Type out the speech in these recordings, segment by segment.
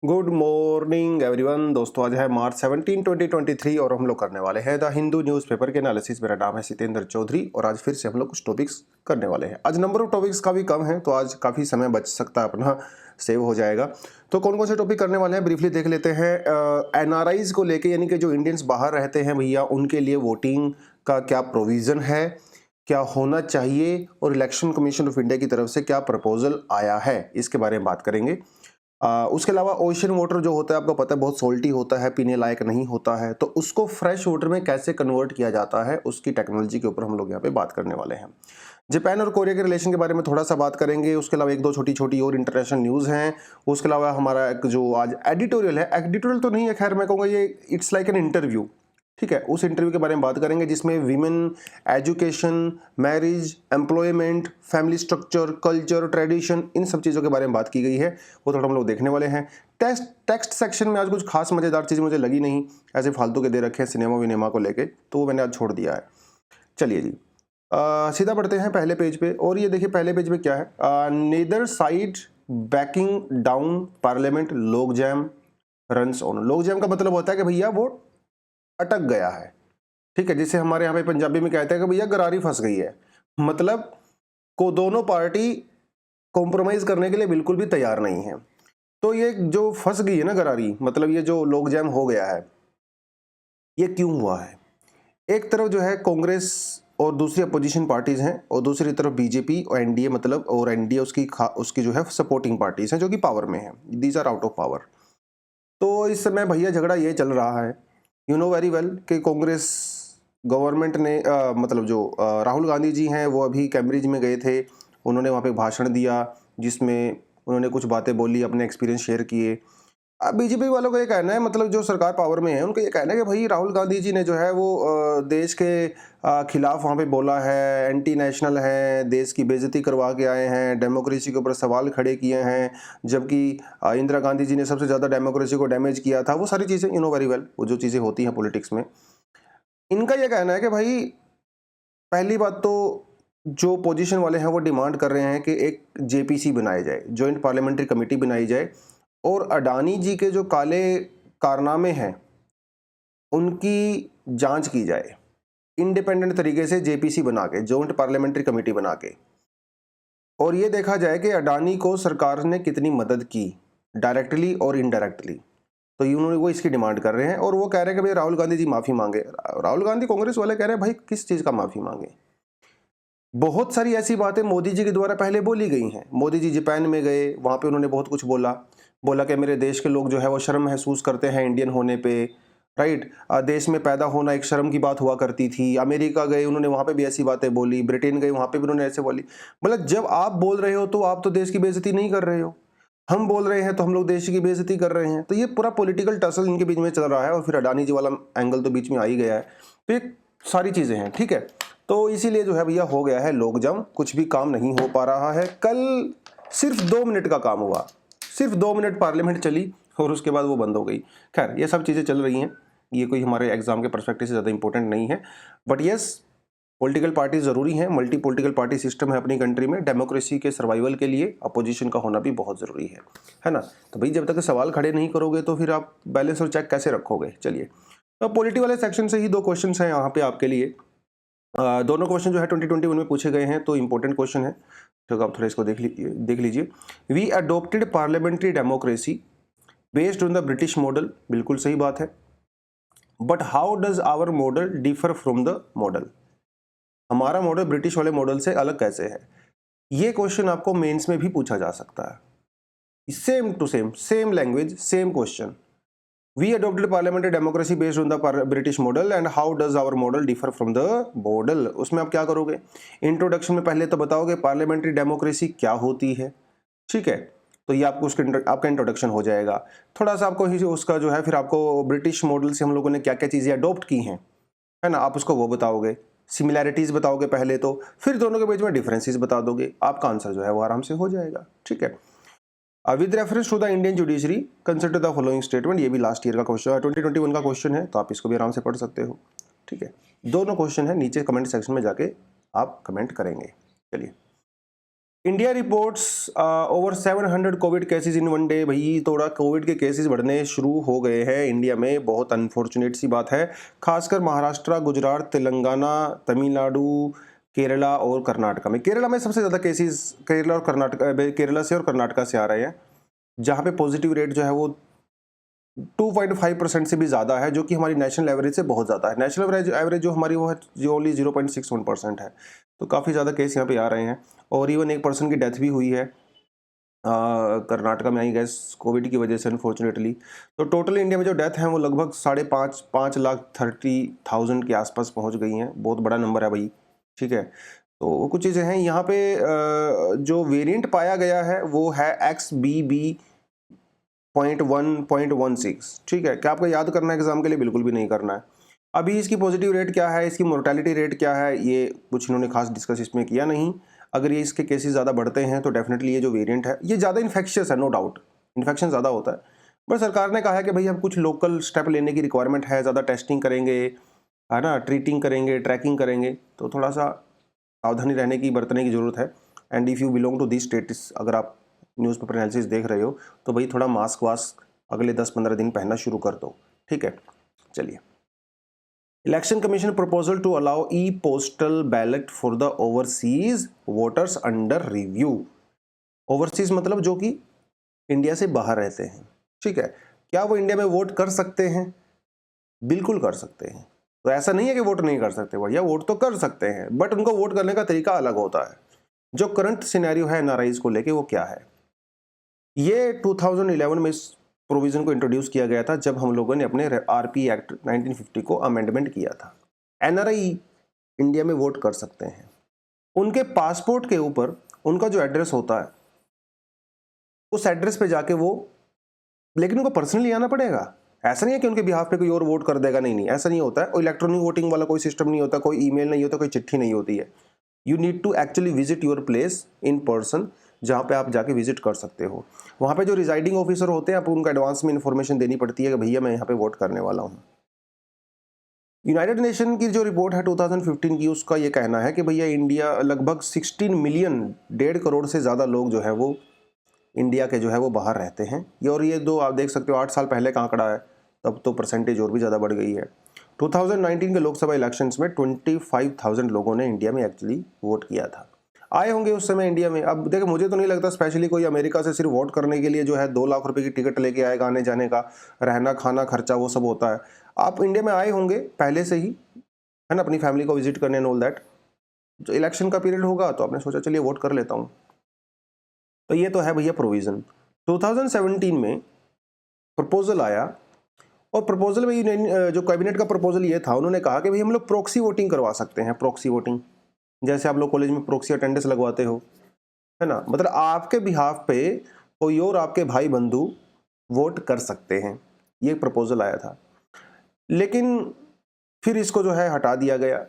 Good morning everyone. दोस्तों आज है मार्च 17, 2023 और हम लोग करने वाले हैं द हिंदू न्यूज़पेपर के एनालिसिस। मेरा नाम है सितेंद्र चौधरी और आज फिर से हम लोग कुछ टॉपिक्स करने वाले हैं। आज नंबर ऑफ टॉपिक्स काफ़ी कम है तो आज काफ़ी समय बच सकता है, अपना सेव हो जाएगा। तो कौन कौन से टॉपिक करने वाले हैं ब्रीफली देख लेते हैं। एनआरआईज को लेके, यानी कि जो इंडियंस बाहर रहते हैं भैया, उनके लिए वोटिंग का क्या प्रोविज़न है, क्या होना चाहिए और इलेक्शन कमीशन ऑफ इंडिया की तरफ से क्या प्रपोजल आया है, इसके बारे में बात करेंगे। उसके अलावा ओशन वाटर जो होता है आपको पता है बहुत सोल्टी होता है, पीने लायक नहीं होता है, तो उसको फ्रेश वाटर में कैसे कन्वर्ट किया जाता है उसकी टेक्नोलॉजी के ऊपर हम लोग यहाँ पे बात करने वाले हैं। जापान और कोरिया के रिलेशन के बारे में थोड़ा सा बात करेंगे। उसके अलावा एक दो छोटी छोटी और इंटरनेशनल न्यूज़ हैं। उसके अलावा हमारा एक जो आज एडिटोरियल है, एडिटोरियल तो नहीं है खैर, मैं कहूँगा ये इट्स लाइक एन इंटरव्यू, ठीक है, उस इंटरव्यू के बारे में बात करेंगे जिसमें women, education, marriage, employment, family structure, culture, tradition, इन सब चीज़ों के बारे में बात की गई है। वो थोड़ा हम लोग देखने वाले हैं। टेक्स्ट सेक्शन में आज कुछ खास मज़ेदार चीज़ मुझे लगी नहीं, ऐसे फालतू के दे रखे हैं सिनेमा विनेमा को लेके, तो वो मैंने आज छोड़ दिया है। चलिए जी, सीधा बढ़ते हैं पहले पेज पे। और ये देखिए पहले पेज पे क्या है, neither side backing down parliament logjam runs on. Logjam का मतलब होता है कि भैया वो अटक गया है, ठीक है, जिसे हमारे यहाँ पे पंजाबी में कहते हैं कि भैया गरारी फंस गई है। मतलब को दोनों पार्टी कॉम्प्रोमाइज करने के लिए बिल्कुल भी तैयार नहीं है। तो ये जो फंस गई है ना गरारी, मतलब ये जो लॉग जैम हो गया है, ये क्यों हुआ है? एक तरफ जो है कांग्रेस और दूसरी अपोजिशन पार्टीज हैं और दूसरी तरफ बीजेपी और एनडीए, मतलब और एनडीए उसकी जो है सपोर्टिंग पार्टीज हैं जो कि पावर में है। These are out of power. तो इस समय भैया झगड़ा ये चल रहा है, यू नो वेरी वेल, कि कांग्रेस गवर्नमेंट ने मतलब जो राहुल गांधी जी हैं वो अभी कैम्ब्रिज में गए थे। उन्होंने वहाँ पे भाषण दिया जिसमें उन्होंने कुछ बातें बोली, अपने एक्सपीरियंस शेयर किए। अब बीजेपी वालों का ये कहना है, मतलब जो सरकार पावर में है उनका ये कहना है कि भाई राहुल गांधी जी ने जो है वो देश के खिलाफ वहाँ पे बोला है, एंटी नेशनल है, देश की बेइज्जती करवा के आए हैं, डेमोक्रेसी के ऊपर सवाल खड़े किए हैं, जबकि इंदिरा गांधी जी ने सबसे ज़्यादा डेमोक्रेसी को डैमेज किया था। वो सारी चीज़ें, यू नो वेरी वेल, वो जो चीज़ें होती हैं पॉलिटिक्स में। इनका यह कहना है कि भाई पहली बात तो जो पोजीशन वाले हैं वो डिमांड कर रहे हैं कि एक जेपीसी बनाया जाए, जॉइंट पार्लियामेंट्री कमेटी बनाई जाए, और अडानी जी के जो काले कारनामे हैं उनकी जांच की जाए इंडिपेंडेंट तरीके से, जेपीसी बना के, जॉइंट पार्लियामेंट्री कमेटी बना के, और ये देखा जाए कि अडानी को सरकार ने कितनी मदद की डायरेक्टली और इनडायरेक्टली। तो उन्होंने वो इसकी डिमांड कर रहे हैं और वो कह रहे हैं कि भाई राहुल गांधी जी माफ़ी मांगे। राहुल गांधी, कांग्रेस वाले कह रहे हैं भाई किस चीज़ का माफ़ी मांगे? बहुत सारी ऐसी बातें मोदी जी के द्वारा पहले बोली गई हैं। मोदी जी जापान में गए, वहाँ पे उन्होंने बहुत कुछ बोला। बोला कि मेरे देश के लोग जो है वो शर्म महसूस करते हैं इंडियन होने पे, राइट। देश में पैदा होना एक शर्म की बात हुआ करती थी। अमेरिका गए, उन्होंने वहाँ पे भी ऐसी बातें बोली। ब्रिटेन गए, वहाँ पे भी उन्होंने ऐसे बोली। मतलब जब आप बोल रहे हो तो आप तो देश की बेइज्जती नहीं कर रहे हो, हम बोल रहे हैं तो हम लोग देश की बेइज्जती कर रहे हैं। तो ये पूरा पॉलिटिकल टसल इनके बीच में चल रहा है और फिर अडानी जी वाला एंगल तो बीच में आ ही गया है। तो ये सारी चीज़ें हैं, ठीक है। तो इसीलिए जो है भैया हो गया है लोग जम, कुछ भी काम नहीं हो पा रहा है। कल सिर्फ 2 मिनट का काम हुआ, सिर्फ 2 मिनट पार्लियामेंट चली और उसके बाद वो बंद हो गई। खैर ये सब चीज़ें चल रही हैं, ये कोई हमारे एग्जाम के परस्पेक्टिव से ज़्यादा इंपॉर्टेंट नहीं है। बट यस, पॉलिटिकल पार्टी ज़रूरी हैं, मल्टी पॉलिटिकल पार्टी सिस्टम है अपनी कंट्री में, डेमोक्रेसी के सर्वाइवल के लिए अपोजिशन का होना भी बहुत ज़रूरी है ना। तो भाई जब तक सवाल खड़े नहीं करोगे तो फिर आप बैलेंस और चेक कैसे रखोगे? चलिए, तो पॉलिटी वाले सेक्शन से ही 2 क्वेश्चन हैं यहाँ पे आपके लिए। दोनों क्वेश्चन जो है 2021 में पूछे गए हैं, तो इंपॉर्टेंट क्वेश्चन है, तो आप थोड़ा इसको देख लीजिए। We adopted parliamentary democracy based on the British model, बिल्कुल सही बात है। But how does our model differ from the model? हमारा मॉडल ब्रिटिश वाले मॉडल से अलग कैसे है? ये क्वेश्चन आपको मेंस में भी पूछा जा सकता है। Same to same, same language, same question. We adopted parliamentary democracy based on the British model and how does our model differ from the model? उसमें आप क्या करोगे? इंट्रोडक्शन में पहले तो बताओगे पार्लियामेंट्री डेमोक्रेसी क्या होती है, ठीक है। तो ये आपको आपका इंट्रोडक्शन हो जाएगा। थोड़ा सा आपको उसका जो है, फिर आपको ब्रिटिश मॉडल से हम लोगों ने क्या क्या चीज़ें अडोप्ट की हैं, है ना, आप उसको वो बताओगे। सिमिलैरिटीज़ बताओगे पहले तो, फिर दोनों के बीच में डिफरेंसेस बता दोगे, आपका आंसर जो है वो आराम से हो जाएगा, ठीक है। With reference to the Indian judiciary consider the following statement, ये भी लास्ट ईयर का क्वेश्चन, 2021 का क्वेश्चन है, तो आप इसको भी आराम से पढ़ सकते हो, ठीक है। दोनों क्वेश्चन है, नीचे कमेंट सेक्शन में जाके आप कमेंट करेंगे। चलिए। India reports over 700 Covid cases in one day. भाई थोड़ा कोविड के केसेस बढ़ने शुरू हो गए हैं इंडिया में, बहुत अनफॉर्चुनेट सी बात है। खासकर महाराष्ट्र, गुजरात, तेलंगाना, तमिलनाडु, केरला और कर्नाटका में। केरला में सबसे ज़्यादा केसेस केरला और कर्नाटका, केरला से और कर्नाटका से आ रहे हैं, जहाँ पे पॉजिटिव रेट जो है वो 2.5% से भी ज़्यादा है, जो कि हमारी नेशनल एवरेज से बहुत ज़्यादा है। नेशनल एवरेज जो हमारी वो है जो ओनली 0.61% है, तो काफ़ी ज़्यादा केस यहाँ पे आ रहे हैं। और इवन एक पर्सन की डेथ भी हुई है कर्नाटका में, आई गेस कोविड की वजह से अनफॉर्चुनेटली। तो टोटल इंडिया में जो डेथ हैं वो लगभग 5,30,000 के आसपास पहुँच गई हैं। बहुत बड़ा नंबर है भाई, ठीक है। तो कुछ चीज़ें हैं यहाँ पे। जो वेरिएंट पाया गया है वो है XBB.1.16, ठीक है। क्या आपको याद करना है एग्जाम के लिए? बिल्कुल भी नहीं करना है। अभी इसकी पॉजिटिव रेट क्या है, इसकी मोर्टेलिटी रेट क्या है, ये कुछ इन्होंने खास डिस्कस इसमें किया नहीं। अगर ये इसके केसेस ज़्यादा बढ़ते हैं तो डेफिनेटली ये जो वेरिएंट है ये ज़्यादा इन्फेक्शियस है, नो डाउट इन्फेक्शन ज़्यादा होता है। बट सरकार ने कहा है कि भाई हम कुछ लोकल स्टेप लेने की रिक्वायरमेंट है, ज़्यादा टेस्टिंग करेंगे, है ना, ट्रीटिंग करेंगे, ट्रैकिंग करेंगे, तो थोड़ा सा सावधानी रहने की, बरतने की ज़रूरत है। And if you belong to this status, अगर आप न्यूज़पेपर एनालिसिस देख रहे हो तो भाई थोड़ा मास्क वास्क अगले 10-15 दिन पहनना शुरू कर दो, ठीक है। चलिए, election commission proposal to allow e postal ballot for the overseas voters under review. Overseas मतलब जो कि इंडिया से बाहर रहते हैं, ठीक है। क्या वो इंडिया में वोट कर सकते हैं? बिल्कुल कर सकते हैं। तो ऐसा नहीं है कि वोट नहीं कर सकते, भैया वोट तो कर सकते हैं, बट उनको वोट करने का तरीका अलग होता है। जो करंट सिनेरियो है एनआरआईज को लेके वो क्या है, ये 2011 में इस प्रोविजन को इंट्रोड्यूस किया गया था, जब हम लोगों ने अपने आरपी एक्ट 1950 को अमेंडमेंट किया था। एनआरआई इंडिया में वोट कर सकते हैं, उनके पासपोर्ट के ऊपर उनका जो एड्रेस होता है उस एड्रेस पे जाके वो, लेकिन उनको पर्सनली आना पड़ेगा। ऐसा नहीं है कि उनके बिहाफ पे कोई और वोट कर देगा, नहीं, ऐसा नहीं होता है। इलेक्ट्रॉनिक वोटिंग वाला कोई सिस्टम नहीं होता, कोई ईमेल नहीं होता, कोई चिट्ठी नहीं होती है। You need to actually visit your place in person, जहाँ पे आप जाके विजिट कर सकते हो। वहाँ पे जो रिजाइडिंग ऑफिसर होते हैं, आप उनको एडवांस में इन्फॉर्मेशन देनी पड़ती है कि भैया मैं यहाँ पे वोट करने वाला हूँ। यूनाइटेड नेशन की जो रिपोर्ट है 2015 की, उसका ये कहना है कि भैया इंडिया लगभग 16 मिलियन, 1.5 करोड़ से ज़्यादा लोग जो है वो इंडिया के जो है वो बाहर रहते हैं। और ये दो आप देख सकते हो 8 साल पहले का आंकड़ा है, तब तो परसेंटेज और भी ज़्यादा बढ़ गई है। 2019 के लोकसभा इलेक्शंस में 25,000 लोगों ने इंडिया में एक्चुअली वोट किया था, आए होंगे उस समय इंडिया में। अब देखो, मुझे तो नहीं लगता स्पेशली कोई अमेरिका से सिर्फ वोट करने के लिए जो है 2 लाख रुपए की टिकट लेके आएगा, आने जाने का, रहना खाना खर्चा वो सब होता है। आप इंडिया में आए होंगे पहले से ही, है ना, अपनी फैमिली को विजिट करने एंड ऑल दैट। जो इलेक्शन का पीरियड होगा तो आपने सोचा चलिए वोट कर लेता हूँ। तो ये तो है भैया प्रोविज़न। 2017 में प्रपोजल आया, और प्रपोजल में जो कैबिनेट का प्रपोजल ये था, उन्होंने कहा कि भाई हम लोग प्रॉक्सी वोटिंग करवा सकते हैं। प्रॉक्सी वोटिंग जैसे आप लोग कॉलेज में प्रॉक्सी अटेंडेंस लगवाते हो, है ना, मतलब आपके बिहाफ पे कोई और आपके भाई बंधु वोट कर सकते हैं। ये प्रपोजल आया था, लेकिन फिर इसको जो है हटा दिया गया।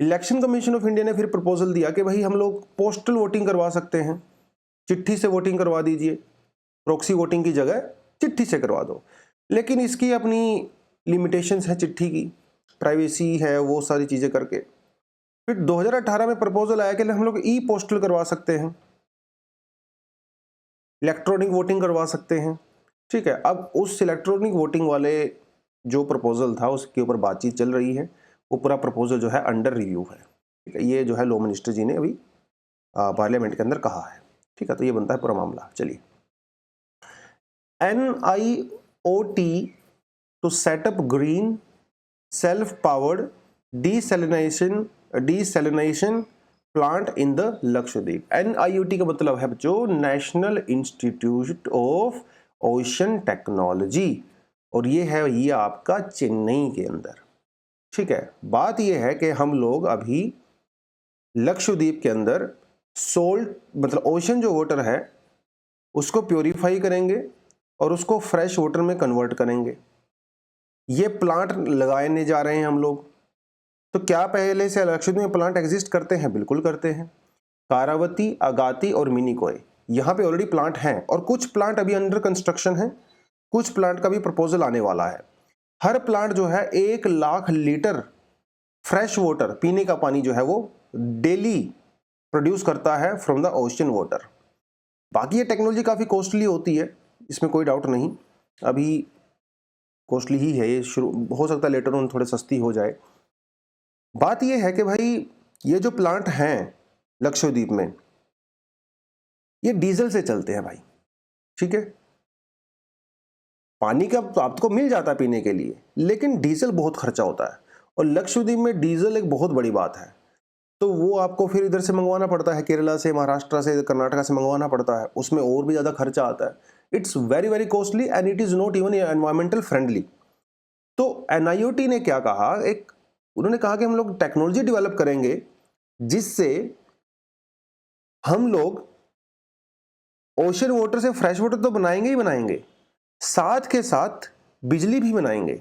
इलेक्शन कमीशन ऑफ इंडिया ने फिर प्रपोजल दिया कि भाई हम लोग पोस्टल वोटिंग करवा सकते हैं, चिट्ठी से वोटिंग करवा दीजिए, प्रॉक्सी वोटिंग की जगह चिट्ठी से करवा दो। लेकिन इसकी अपनी लिमिटेशंस है, चिट्ठी की प्राइवेसी है, वो सारी चीज़ें करके फिर 2018 में प्रपोजल आया कि हम लोग ई पोस्टल करवा सकते हैं, इलेक्ट्रॉनिक वोटिंग करवा सकते हैं, ठीक है। अब उस इलेक्ट्रॉनिक वोटिंग वाले जो प्रपोजल था उसके ऊपर बातचीत चल रही है। वो पूरा प्रपोजल जो है अंडर रिव्यू है, ठीक है। ये जो है लॉ मिनिस्टर जी ने अभी पार्लियामेंट के अंदर कहा है, ठीक है। तो ये बनता है पूरा मामला। चलिए, NIOT to set up green self-powered desalination plant in the Lakshadweep. NIOT का मतलब है जो national institute of ocean technology, और ये है ये आपका चेन्नई के अंदर, ठीक है। बात ये है कि हम लोग अभी लक्षद्वीप के अंदर सोल्ट मतलब ओशन जो वाटर है उसको प्योरीफाई करेंगे और उसको फ्रेश वाटर में कन्वर्ट करेंगे। ये प्लांट लगाने जा रहे हैं हम लोग। तो क्या पहले से लक्षद्वीप में प्लांट एग्जिस्ट करते हैं? बिल्कुल करते हैं। कारावती, अगाती और मिनीकोय, यहाँ पे ऑलरेडी प्लांट हैं, और कुछ प्लांट अभी अंडर कंस्ट्रक्शन है, कुछ प्लांट का भी प्रपोजल आने वाला है। हर प्लांट जो है 1 लाख लीटर फ्रेश वाटर, पीने का पानी जो है वो डेली प्रोड्यूस करता है फ्रॉम द ओशन वाटर। बाकी ये टेक्नोलॉजी काफ़ी कॉस्टली होती है, इसमें कोई डाउट नहीं, अभी कॉस्टली ही है ये, शुरू हो सकता है लेटर ऑन थोड़े सस्ती हो जाए। बात ये है कि भाई ये जो प्लांट हैं लक्षद्वीप में, ये डीजल से चलते हैं भाई, ठीक है। पानी का आपको मिल जाता है पीने के लिए, लेकिन डीजल बहुत खर्चा होता है, और लक्षद्वीप में डीजल एक बहुत बड़ी बात है। तो वो आपको फिर इधर से मंगवाना पड़ता है, केरला से, महाराष्ट्र से, कर्नाटका से मंगवाना पड़ता है, उसमें और भी ज़्यादा खर्चा आता है। It's very very costly and it is not even environmental friendly. तो NIOT ने क्या कहा, उन्होंने कहा कि हम लोग टेक्नोलॉजी डेवलप करेंगे जिससे हम लोग ओशन वाटर से फ्रेश वाटर तो बनाएंगे ही बनाएंगे, साथ के साथ बिजली भी बनाएंगे,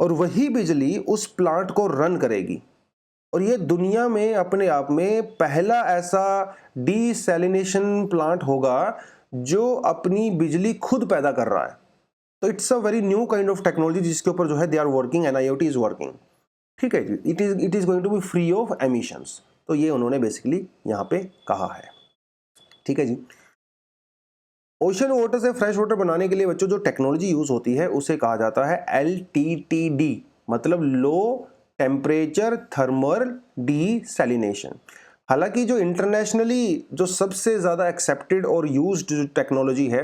और वही बिजली उस प्लांट को रन करेगी। और ये दुनिया में अपने आप में पहला ऐसा डीसैलिनेशन प्लांट होगा जो अपनी बिजली खुद पैदा कर रहा है। तो it's a very new kind of technology जिसके ऊपर जो है they are working, NIOT is working, ठीक है। It is going to be free of emissions. तो ये उन्होंने बेसिकली यहाँ पे कहा है, ठीक है जी। ओशन वाटर से फ्रेश वाटर बनाने के लिए बच्चों जो टेक्नोलॉजी यूज होती है उसे कहा जाता है LTTD, मतलब लो टेम्परेचर थर्मल डीसैलिनेशन। हालांकि जो इंटरनेशनली जो सबसे ज़्यादा एक्सेप्टेड और यूज्ड जो टेक्नोलॉजी है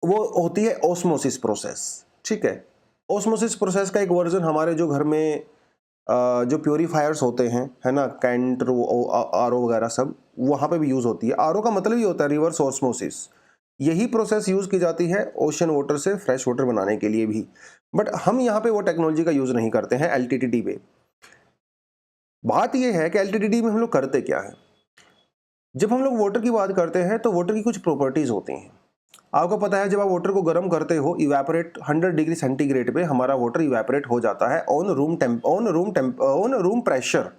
वो होती है ऑस्मोसिस प्रोसेस, ठीक है। ऑस्मोसिस प्रोसेस का एक वर्जन हमारे जो घर में जो प्योरीफायर्स होते हैं, है ना, कैंट, RO वगैरह सब, वहाँ पे भी यूज़ होती है। RO का मतलब ही होता है रिवर्स ऑस्मोसिस। यही प्रोसेस यूज़ की जाती है ओशन वाटर से फ्रेश वाटर बनाने के लिए भी, बट हम यहाँ पे वो टेक्नोलॉजी का यूज़ नहीं करते हैं LTTD पे। बात यह है कि LTTD में हम लोग करते क्या है, जब हम लोग वाटर की बात करते हैं तो वाटर की कुछ प्रॉपर्टीज़ होती हैं। आपको पता है जब आप वाटर को गर्म करते हो, इवेपोरेट 100 डिग्री सेंटीग्रेड पे हमारा वाटर इवेपोरेट हो जाता है on room pressure.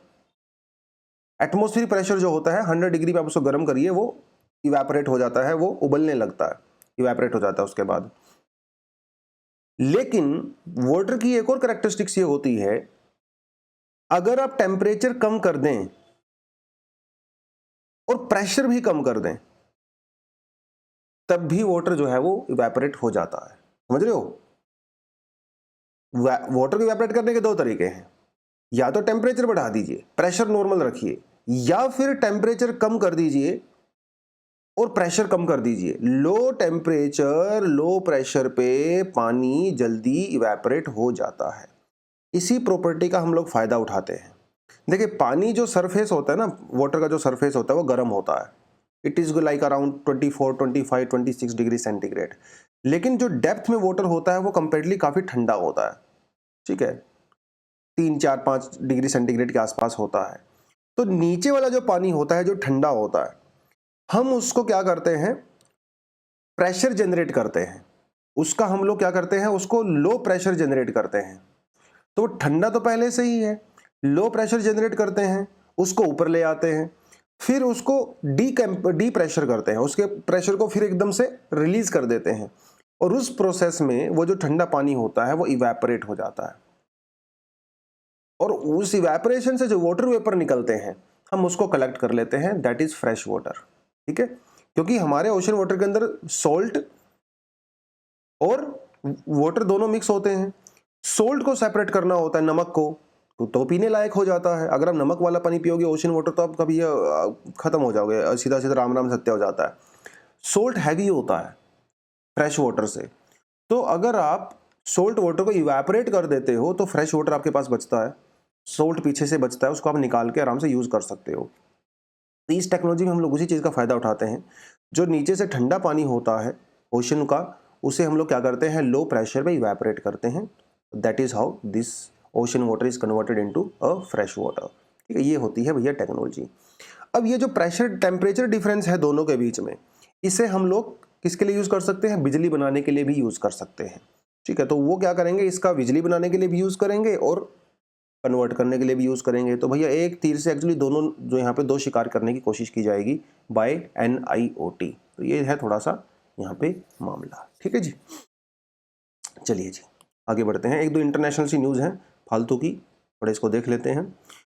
Atmospheric pressure जो होता है 100 डिग्री पे आप उसको गर्म करिए, वो इवेपोरेट हो जाता है, वो उबलने लगता है, इवेपोरेट हो जाता है उसके बाद। लेकिन वाटर की एक और कैरेक्टरिस्टिक्स ये होती है, अगर आप टेम्परेचर कम कर दें और प्रेशर भी कम कर दें तब भी वाटर जो है वो इवेपोरेट हो जाता है। समझ रहे हो? वाटर को इवेपोरेट करने के दो तरीके हैं, या तो टेम्परेचर बढ़ा दीजिए, प्रेशर नॉर्मल रखिए, या फिर टेम्परेचर कम कर दीजिए और प्रेशर कम कर दीजिए। लो टेम्परेचर लो प्रेशर पे पानी जल्दी इवेपोरेट हो जाता है। इसी प्रॉपर्टी का हम लोग फायदा उठाते हैं। देखिए पानी जो सरफेस होता है ना, वाटर का जो सरफेस होता है वो गर्म होता है, it is like around 24, 25, 26 degree centigrade. लेकिन जो डेप्थ में वाटर होता है वो कंपेरेटिवली काफी ठंडा होता है, ठीक है, 3, 4, 5 डिग्री सेंटीग्रेड के आसपास होता है। तो नीचे वाला जो पानी होता है जो ठंडा होता है, हम उसको क्या करते हैं, प्रेशर जनरेट करते हैं उसका, हम लोग क्या करते हैं, उसको लो प्रेशर जनरेट करते हैं। तो ठंडा तो पहले से ही है, लो प्रेशर जनरेट करते हैं, उसको ऊपर ले आते हैं, फिर उसको डी प्रेशर करते हैं, उसके प्रेशर को फिर एकदम से रिलीज कर देते हैं, और उस प्रोसेस में वो जो ठंडा पानी होता है वो इवेपोरेट हो जाता है, और उस इवेपोरेशन से जो वाटर वेपर निकलते हैं हम उसको कलेक्ट कर लेते हैं, दैट इज फ्रेश वाटर, ठीक है। क्योंकि हमारे ओशन वाटर के अंदर सॉल्ट और वाटर दोनों मिक्स होते हैं। सोल्ट को सेपरेट करना होता है, नमक को, तो पीने लायक हो जाता है। अगर आप नमक वाला पानी पियोगे ओशन वाटर तो आप कभी खत्म हो जाओगे, सीधा सीधा राम राम सत्य हो जाता है। सोल्ट हैवी होता है फ्रेश वाटर से, तो अगर आप सोल्ट वाटर को इवेपोरेट कर देते हो तो फ्रेश वाटर आपके पास बचता है, सोल्ट पीछे से बचता है, उसको आप निकाल के आराम से यूज कर सकते हो। तो इस टेक्नोलॉजी में हम लोग उसी चीज का फायदा उठाते हैं, जो नीचे से ठंडा पानी होता है ओशन का, उसे हम लोग क्या करते हैं, लो प्रेशर पे इवेपोरेट करते हैं। That is how this ocean water is converted into a fresh water, ठीक है। ये होती है भैया टेक्नोलॉजी। अब ये जो प्रेशर टेम्परेचर डिफरेंस है दोनों के बीच में, इसे हम लोग किसके लिए यूज कर सकते हैं, बिजली बनाने के लिए भी यूज कर सकते हैं, ठीक है। तो वो क्या करेंगे, इसका बिजली बनाने के लिए भी यूज करेंगे और कन्वर्ट करने के लिए भी यूज करेंगे। तो भैया एक तीर से एक्चुअली दोनों, जो यहाँ पे दो शिकार करने की कोशिश की जाएगी बाय NIOT। तो ये है थोड़ा सा यहाँ पे मामला, ठीक है जी। चलिए जी आगे बढ़ते हैं, एक दो इंटरनेशनल सी न्यूज़ हैं फालतू की, थोड़े इसको देख लेते हैं।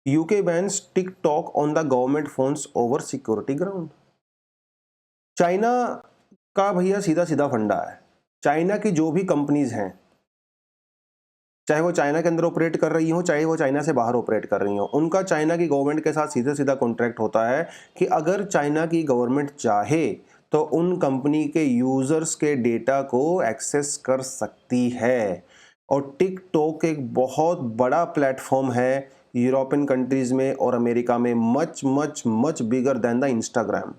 UK bans TikTok on the government phones over security ground. China का भैया सीधा सीधा फंडा है। चाइना की जो भी कंपनीज हैं, चाहे वो चाइना के अंदर ऑपरेट कर रही हो, चाहे वो चाइना से बाहर ऑपरेट कर रही हो, उनका चाइना की गवर्नमेंट के साथ सीधा सीधा कॉन्ट्रैक्ट होता है कि अगर चाइना की गवर्नमेंट चाहे तो उन कंपनी के यूजर्स के डेटा को एक्सेस कर सकती है। और टिकटॉक एक बहुत बड़ा प्लेटफॉर्म है यूरोपियन कंट्रीज में और अमेरिका में, much much much bigger than the Instagram.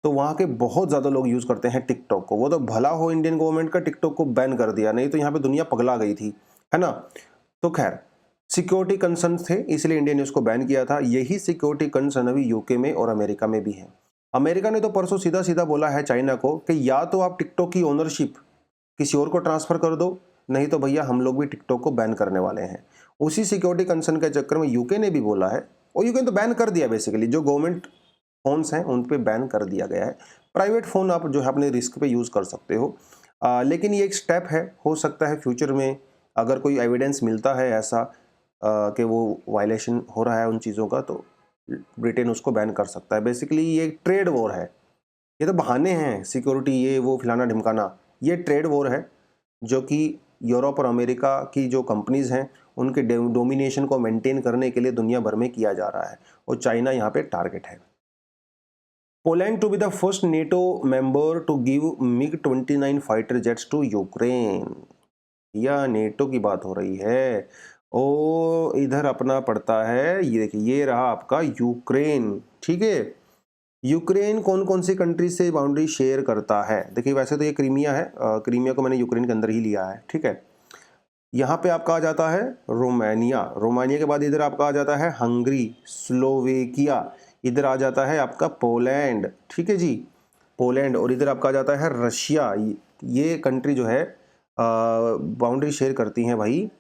तो वहाँ के बहुत ज़्यादा लोग यूज़ करते हैं टिकटॉक को। वो तो भला हो इंडियन गवर्नमेंट का टिकटॉक को बैन कर दिया, नहीं तो यहाँ पे दुनिया पगला गई थी, है ना। तो खैर, सिक्योरिटी कंसर्न थे इसलिए इंडिया ने उसको बैन किया था। यही सिक्योरिटी कंसर्न अभी यूके में और अमेरिका में भी है। अमेरिका ने तो परसों सीधा सीधा बोला है चाइना को कि या तो आप टिकटॉक की ओनरशिप किसी और को ट्रांसफर कर दो, नहीं तो भैया हम लोग भी टिकटॉक को बैन करने वाले हैं। उसी सिक्योरिटी कंसर्न के चक्कर में यूके ने भी बोला है, और यूके ने तो बैन कर दिया बेसिकली। जो गवर्नमेंट फोन्स हैं उन पे बैन कर दिया गया है। प्राइवेट फ़ोन आप जो है अपने रिस्क पे यूज़ कर सकते हो। लेकिन ये एक स्टेप है, हो सकता है फ्यूचर में अगर कोई एविडेंस मिलता है ऐसा कि वो वायलेशन हो रहा है उन चीज़ों का, तो ब्रिटेन उसको बैन कर सकता है। बेसिकली ये एक ट्रेड वॉर है। ये तो बहाने हैं, सिक्योरिटी ये वो फलाना ढिमकाना। ये ट्रेड वॉर है जो कि यूरोप और अमेरिका की जो कंपनीज़ हैं उनके डोमिनेशन को मेंटेन करने के लिए दुनिया भर में किया जा रहा है, और चाइना यहाँ पे टारगेट है। Poland to be the first NATO member to give MiG-29 fighter jets to Ukraine. या नेटो की बात हो रही है। ओ इधर अपना पड़ता है, ये देखिए, ये रहा आपका यूक्रेन। ठीक है, यूक्रेन कौन कौन सी कंट्री से बाउंड्री शेयर करता है? देखिए वैसे तो ये क्रीमिया है, क्रीमिया को मैंने यूक्रेन के अंदर ही लिया है। ठीक है, यहाँ पे आपका आ जाता है रोमानिया। रोमानिया के बाद इधर आपका आ जाता है हंगरी, स्लोवेकिया, इधर आ जाता है आपका पोलैंड। ठीक है जी, पोलैंड। और इधर आपका आ जाता है रशिया। ये कंट्री जो है बाउंड्री शेयर करती हैं भाई।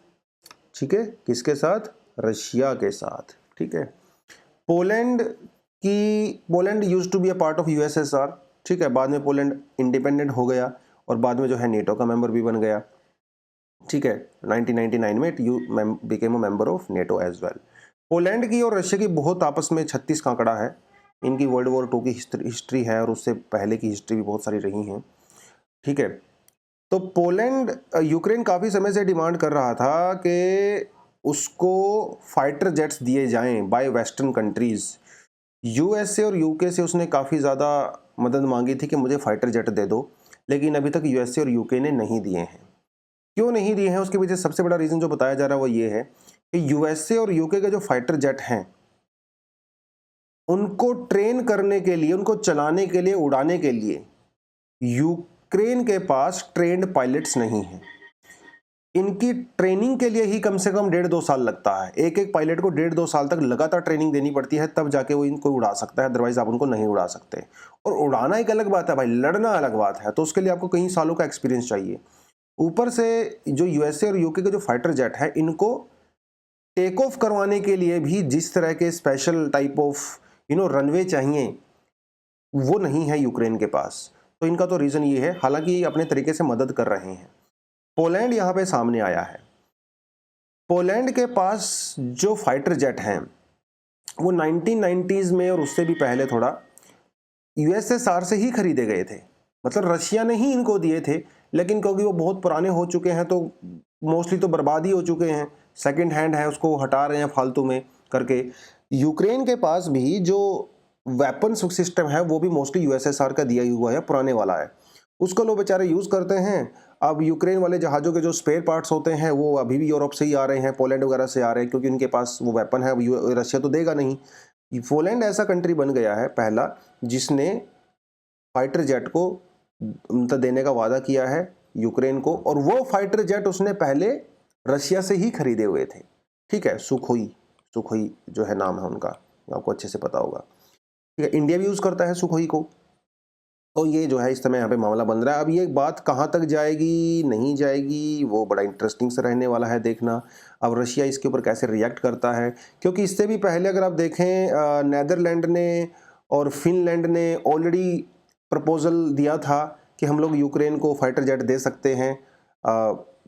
ठीक है, किसके साथ? रशिया के साथ। ठीक है, Poland used to be a part of USSR. ठीक है, बाद में पोलैंड इंडिपेंडेंट हो गया और बाद में जो है नेटो का मेंबर भी बन गया। ठीक है, 1999 में it became a member of NATO as well. Poland की और रशिया की बहुत आपस में 36 का आंकड़ा है। इनकी वर्ल्ड वॉर 2 की हिस्ट्री है और उससे पहले की हिस्ट्री भी बहुत सारी रही हैं। ठीक है, तो पोलैंड यूक्रेन काफ़ी समय से डिमांड कर रहा था कि उसको फाइटर जेट्स दिए जाएं बाय वेस्टर्न कंट्रीज़। यूएसए और यूके से उसने काफ़ी ज़्यादा मदद मांगी थी कि मुझे फाइटर जेट दे दो, लेकिन अभी तक यूएसए और यूके ने नहीं दिए हैं। क्यों नहीं दिए हैं, उसके पीछे सबसे बड़ा रीज़न जो बताया जा रहा है वो ये है कि यूएसए और यूके के जो फाइटर जेट हैं उनको ट्रेन करने के लिए, उनको चलाने के लिए, उड़ाने के लिए यूक्रेन के पास ट्रेंड पायलट्स नहीं हैं। इनकी ट्रेनिंग के लिए ही कम से कम 1.5-2 साल लगता है। एक एक पायलट को 1.5-2 साल तक लगातार ट्रेनिंग देनी पड़ती है, तब जाके वो इनको उड़ा सकता है, अदरवाइज आप उनको नहीं उड़ा सकते। और उड़ाना एक अलग बात है भाई, लड़ना अलग बात है, तो उसके लिए आपको कई सालों का एक्सपीरियंस चाहिए। ऊपर से जो यूएसए और यूके के जो फाइटर जेट है, इनको टेक ऑफ करवाने के लिए भी जिस तरह के स्पेशल टाइप ऑफ रनवे चाहिए, वो नहीं है यूक्रेन के पास। तो इनका तो रीज़न ये है, हालांकि ये अपने तरीके से मदद कर रहे हैं। पोलैंड यहाँ पे सामने आया है। पोलैंड के पास जो फाइटर जेट हैं वो 1990s में और उससे भी पहले थोड़ा यूएसएसआर से ही खरीदे गए थे। मतलब रशिया ने ही इनको दिए थे, लेकिन क्योंकि वो बहुत पुराने हो चुके हैं तो मोस्टली तो बर्बाद ही हो चुके हैं, सेकंड हैंड है, उसको हटा रहे हैं फालतू में करके। यूक्रेन के पास भी जो वेपन्स सिस्टम है वो भी मोस्टली यूएसएसआर का दिया हुआ है, पुराने वाला है, उसको लोग बेचारे यूज़ करते हैं। अब यूक्रेन वाले जहाज़ों के जो स्पेयर पार्ट्स होते हैं वो अभी भी यूरोप से ही आ रहे हैं, पोलैंड वगैरह से आ रहे हैं, क्योंकि उनके पास वो वेपन है, रशिया तो देगा नहीं। पोलैंड ऐसा कंट्री बन गया है पहला जिसने फाइटर जेट को देने का वादा किया है यूक्रेन को, और वो फाइटर जेट उसने पहले रशिया से ही खरीदे हुए थे। ठीक है, सुखोई जो है नाम है उनका, आपको अच्छे से पता होगा। ठीक है, इंडिया भी यूज़ करता है सुखोई को। तो ये जो है इस समय यहाँ पे मामला बन रहा है। अब ये बात कहाँ तक जाएगी, नहीं जाएगी, वो बड़ा इंटरेस्टिंग से रहने वाला है देखना। अब रशिया इसके ऊपर कैसे रिएक्ट करता है, क्योंकि इससे भी पहले अगर आप देखें नेदरलैंड ने और फिनलैंड ने ऑलरेडी प्रपोजल दिया था कि हम लोग यूक्रेन को फाइटर जेट दे सकते हैं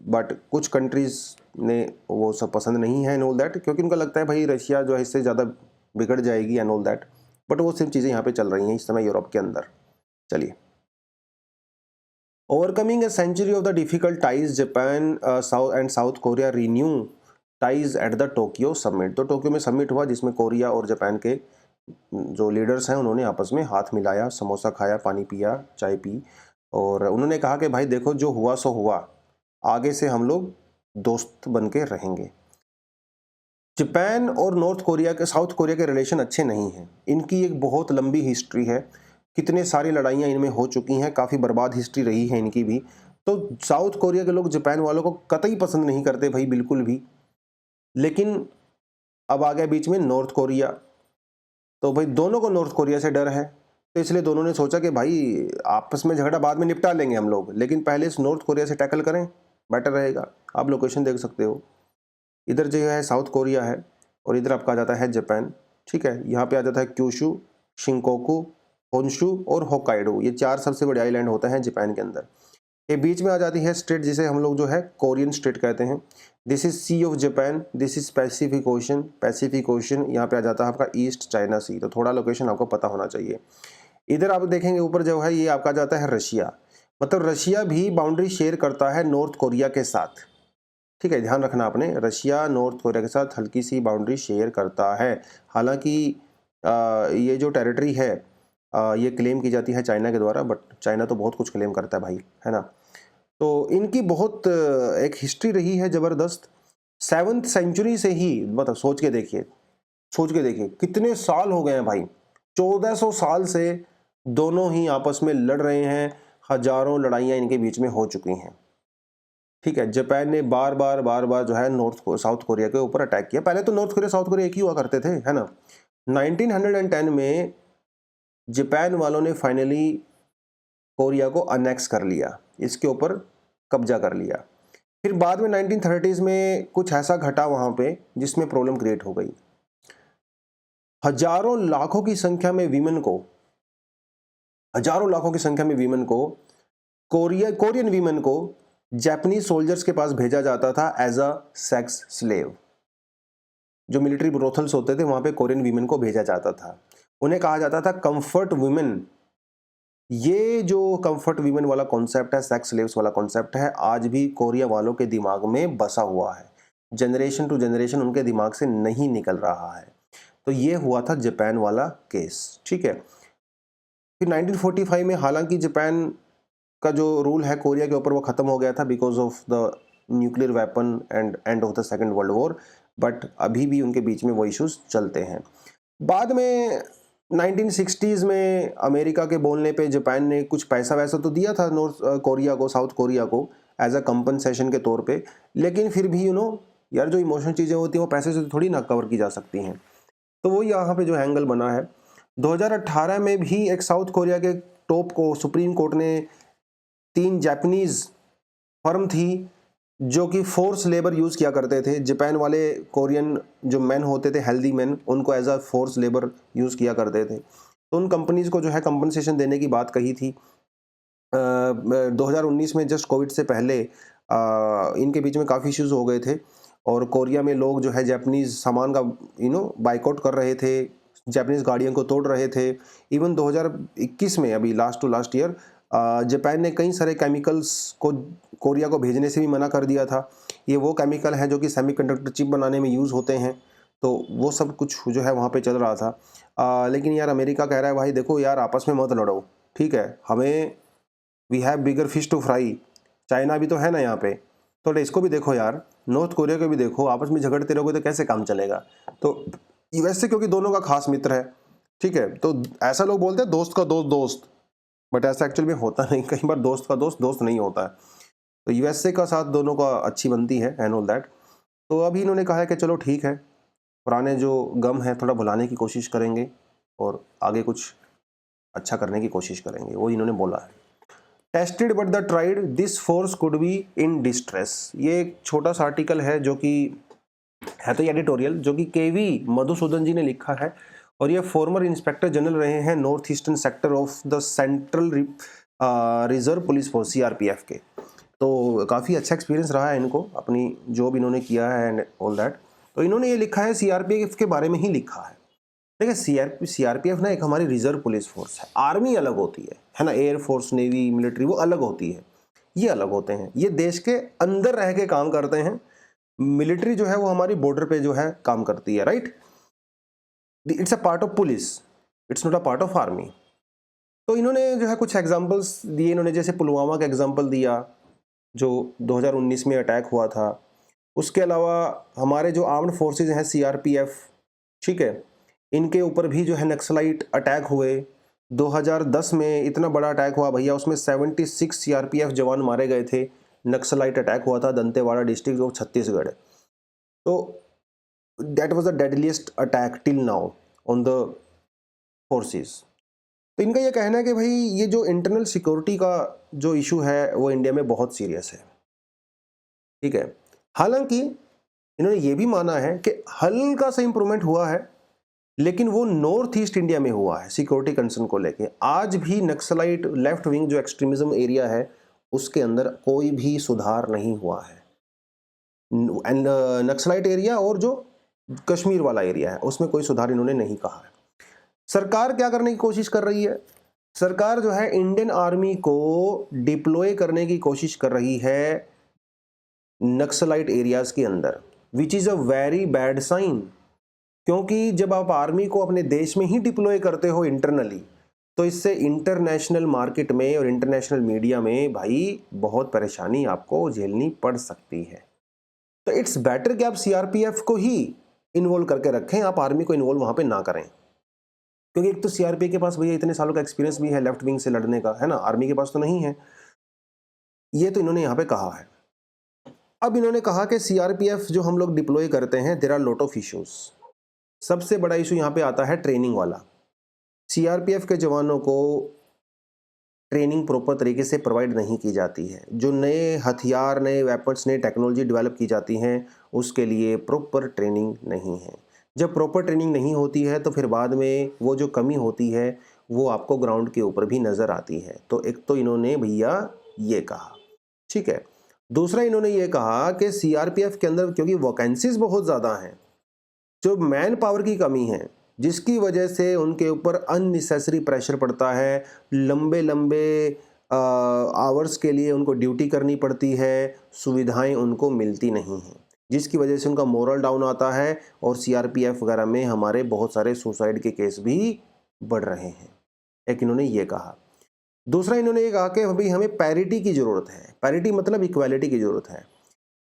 बट कुछ कंट्रीज़ ने वो सब पसंद नहीं है एंड ऑल दैट, क्योंकि उनका लगता है भाई रशिया जो है इससे ज़्यादा बिगड़ जाएगी एंड ऑल दैट। बट वो सिर्फ चीज़ें यहाँ पे चल रही हैं इस समय यूरोप के अंदर। चलिए, overcoming a century of the difficult ties, Japan South Korea renew ties at the Tokyo summit. तो टोक्यो में समिट हुआ जिसमें कोरिया और जापान के जो लीडर्स हैं उन्होंने आपस में हाथ मिलाया, समोसा खाया, पानी पिया, चाय पी, और उन्होंने कहा कि भाई देखो जो हुआ सो हुआ, आगे से हम लोग दोस्त बन के रहेंगे। जापान और साउथ कोरिया के रिलेशन अच्छे नहीं हैं। इनकी एक बहुत लंबी हिस्ट्री है, कितने सारी लड़ाइयाँ इनमें हो चुकी हैं, काफ़ी बर्बाद हिस्ट्री रही है इनकी भी। तो साउथ कोरिया के लोग जापान वालों को कतई पसंद नहीं करते भाई, बिल्कुल भी। लेकिन अब आ गया बीच में नॉर्थ कोरिया, तो भाई दोनों को नॉर्थ कोरिया से डर है, तो इसलिए दोनों ने सोचा कि भाई आपस में झगड़ा बाद में निपटा लेंगे हम लोग, लेकिन पहले इस नॉर्थ कोरिया से टैकल करें, बेटर रहेगा। आप लोकेशन देख सकते हो, इधर जो है साउथ कोरिया है और इधर आपका आ जाता है जापान, ठीक है। यहाँ पे आ जाता है क्यूशू, शिंकोकू, होन्शू और होक्काइडो, ये 4 सबसे बड़े आइलैंड होते हैं जापान के अंदर। ये बीच में आ जाती है स्टेट जिसे हम लोग जो है कोरियन स्टेट कहते हैं। This is Sea of Japan, this is Pacific Ocean, यहाँ पे आ जाता है आपका ईस्ट चाइना सी। तो थोड़ा लोकेशन आपको पता होना चाहिए। इधर आप देखेंगे ऊपर जो है ये आपका जाता है रशिया, मतलब रशिया भी बाउंड्री शेयर करता है नॉर्थ कोरिया के साथ, ठीक है। ध्यान रखना आपने, रशिया नॉर्थ कोरिया के साथ हल्की सी बाउंड्री शेयर करता है। हालांकि ये जो टेरिटरी है ये क्लेम की जाती है चाइना के द्वारा, बट चाइना तो बहुत कुछ क्लेम करता है भाई, है ना। तो इनकी बहुत एक हिस्ट्री रही है ज़बरदस्त। 7th सेंचुरी से ही, मतलब सोच के देखिए कितने साल हो गए हैं भाई, 1400 साल से दोनों ही आपस में लड़ रहे हैं, हजारों लड़ाइयाँ इनके बीच में हो चुकी हैं, ठीक है। जापान ने बार बार जो है साउथ कोरिया के ऊपर अटैक किया। पहले तो नॉर्थ कोरिया साउथ कोरिया एक ही हुआ करते थे, है ना। 1910 में जापान वालों ने फाइनली कोरिया को अनेक्स कर लिया, इसके ऊपर कब्जा कर लिया। फिर बाद में 1930s में कुछ ऐसा घटा वहां पे जिसमें प्रॉब्लम क्रिएट हो गई। हजारों लाखों की संख्या में वीमेन को कोरियन वीमेन को जापानीज सोल्जर्स के पास भेजा जाता था एज अ सेक्स स्लेव। जो मिलिट्री ब्रोथल्स होते थे वहां पे कोरियन वीमेन को भेजा जाता था, उन्हें कहा जाता था कंफर्ट वुमेन। ये जो कंफर्ट वीमेन वाला कॉन्सेप्ट है, सेक्स स्लेव्स वाला कॉन्सेप्ट है, आज भी कोरिया वालों के दिमाग में बसा हुआ है, जनरेशन टू जनरेशन उनके दिमाग से नहीं निकल रहा है। तो ये हुआ था जापान वाला केस, ठीक है। फिर 1945 में हालांकि जापान का जो रूल है कोरिया के ऊपर वो खत्म हो गया था because of the nuclear weapon and end of the second world war, but अभी भी उनके बीच में वो इश्यूज चलते हैं। बाद में 1960s में अमेरिका के बोलने पे जापान ने कुछ पैसा वैसा तो दिया था साउथ कोरिया को एज अ कंपनसेशन के तौर पे, लेकिन फिर भी यार जो इमोशनल चीज़ें होती हैं वो पैसे से थोड़ी ना कवर की जा सकती हैं। तो वो यहाँ पे जो एंगल बना है। 2018 में भी एक साउथ कोरिया के टॉप को सुप्रीम कोर्ट ने 3 जापानीज फर्म थी जो कि फोर्स लेबर यूज़ किया करते थे। जापान वाले कोरियन जो मैन होते थे, हेल्दी मैन, उनको as a force labour use किया करते थे। तो उन कंपनीज को जो है कंपनसेशन देने की बात कही थी। 2019 में जस्ट कोविड से पहले इनके बीच में काफ़ी इश्यूज हो गए थे और कोरिया में लोग जो है जापानीज सामान का बाइकआउट कर रहे थे, जापानीज गाड़ियों को तोड़ रहे थे। इवन 2021 में अभी लास्ट ईयर जापान ने कई सारे केमिकल्स को कोरिया को भेजने से भी मना कर दिया था। ये वो केमिकल हैं जो कि सेमीकंडक्टर चिप बनाने में यूज़ होते हैं, तो वो सब कुछ जो है वहाँ पे चल रहा था। लेकिन यार अमेरिका कह रहा है भाई देखो यार आपस में मत लड़ो, ठीक है, हमें we have bigger fish to fry. China भी तो है ना यहाँ पे, तो इसको भी देखो यार, नॉर्थ कोरिया को भी देखो, आपस में झगड़ते रहोगे तो कैसे काम चलेगा। तो यूएसए क्योंकि दोनों का खास मित्र है, ठीक है, तो ऐसा लोग बोलते हैं दोस्त का दोस्त, बट ऐसा एक्चुअल में होता नहीं, कई बार दोस्त का दोस्त नहीं होता है। तो यूएसए का साथ दोनों का अच्छी बनती है एंड ऑल दैट। तो अभी इन्होंने कहा है कि चलो ठीक है, पुराने जो गम है थोड़ा भुलाने की कोशिश करेंगे और आगे कुछ अच्छा करने की कोशिश करेंगे, वो इन्होंने बोला है। Tested but the tried, this force could be in distress. ये एक छोटा सा आर्टिकल है जो कि है तो एडिटोरियल, जो कि केवी मधुसूदन जी ने लिखा है और ये फॉर्मर इंस्पेक्टर जनरल रहे हैं north eastern sector of the central reserve police force, CRPF के। तो काफ़ी अच्छा एक्सपीरियंस रहा है इनको, अपनी जॉब इन्होंने किया है एंड ऑल दैट। तो इन्होंने ये लिखा है, सीआरपीएफ के बारे में ही लिखा है। देखिए सीआरपीएफ ना एक हमारी रिजर्व पुलिस फोर्स है। आर्मी अलग होती है ना, एयर फोर्स, नेवी, मिलिट्री वो अलग होती है, ये अलग होते हैं। ये देश के अंदर रह के काम करते हैं। मिलिट्री जो है वो हमारी बॉर्डर पे जो है काम करती है, right. It's a part of police, it's not a part of army. तो इन्होंने जो है कुछ एग्जांपल्स दिए इन्होंने, जैसे पुलवामा का एग्जांपल दिया जो 2019 में अटैक हुआ था। उसके अलावा हमारे जो आर्म्ड फोर्सेज हैं सीआरपीएफ, ठीक है, इनके ऊपर भी जो है नक्सलाइट अटैक हुए। 2010 में इतना बड़ा अटैक हुआ भैया, उसमें 76 सीआरपीएफ जवान मारे गए थे। नक्सलाइट अटैक हुआ था दंतेवाड़ा डिस्ट्रिक्ट जो छत्तीसगढ़ है। तो that was the deadliest attack till now on the forces. तो इनका ये कहना है कि भाई ये जो इंटरनल सिक्योरिटी का जो इशू है वो इंडिया में बहुत सीरियस है, ठीक है। हालांकि इन्होंने ये भी माना है कि हल्का सा इंप्रूवमेंट हुआ है, लेकिन वो नॉर्थ ईस्ट इंडिया में हुआ है सिक्योरिटी कंसर्न को लेके। आज भी नक्सलाइट लेफ्ट विंग जो एक्सट्रीमिज्म एरिया है उसके अंदर कोई भी सुधार नहीं हुआ है। एंड नक्सलाइट एरिया और जो कश्मीर वाला एरिया है उसमें कोई सुधार इन्होंने नहीं कहा है। सरकार क्या करने की कोशिश कर रही है? सरकार जो है इंडियन आर्मी को डिप्लॉय करने की कोशिश कर रही है नक्सलाइट एरियाज के अंदर, which is a very bad sign. क्योंकि जब आप आर्मी को अपने देश में ही डिप्लॉय करते हो इंटरनली, तो इससे इंटरनेशनल मार्केट में और इंटरनेशनल मीडिया में भाई बहुत परेशानी आपको झेलनी पड़ सकती है। तो इट्स बेटर कि आप सीआरपीएफ को ही इन्वॉल्व करके रखें, आप आर्मी को इन्वॉल्व वहां पे ना करें। क्योंकि एक तो सीआरपीएफ के पास भैया इतने सालों का एक्सपीरियंस भी है लेफ्ट विंग से लड़ने का, है ना, आर्मी के पास तो नहीं है। ये तो इन्होंने यहाँ पे कहा है। अब इन्होंने कहा कि सीआरपीएफ जो हम लोग डिप्लॉय करते हैं, there are lot of issues. सबसे बड़ा इशू यहाँ पे आता है ट्रेनिंग वाला। सीआरपीएफ के जवानों को ट्रेनिंग प्रॉपर तरीके से प्रोवाइड नहीं की जाती है। जो नए हथियार, नए वेपन्स, नई टेक्नोलॉजी डेवलप की जाती हैं उसके लिए प्रॉपर ट्रेनिंग नहीं है। जब प्रॉपर ट्रेनिंग नहीं होती है तो फिर बाद में वो जो कमी होती है वो आपको ग्राउंड के ऊपर भी नज़र आती है। तो एक तो इन्होंने भैया ये कहा, ठीक है। दूसरा इन्होंने ये कहा कि सीआरपीएफ के अंदर क्योंकि वैकेंसीज बहुत ज़्यादा हैं, जो मैन पावर की कमी है, जिसकी वजह से उनके ऊपर अननेसेसरी प्रेशर पड़ता है। लंबे लंबे आवर्स के लिए उनको ड्यूटी करनी पड़ती है, सुविधाएं उनको मिलती नहीं हैं, जिसकी वजह से उनका मोरल डाउन आता है और सीआरपीएफ वगैरह में हमारे बहुत सारे सुसाइड के केस भी बढ़ रहे हैं। एक इन्होंने ये कहा। दूसरा इन्होंने ये कहा कि भाई हमें पैरिटी की ज़रूरत है। पैरिटी मतलब इक्वालिटी की ज़रूरत है।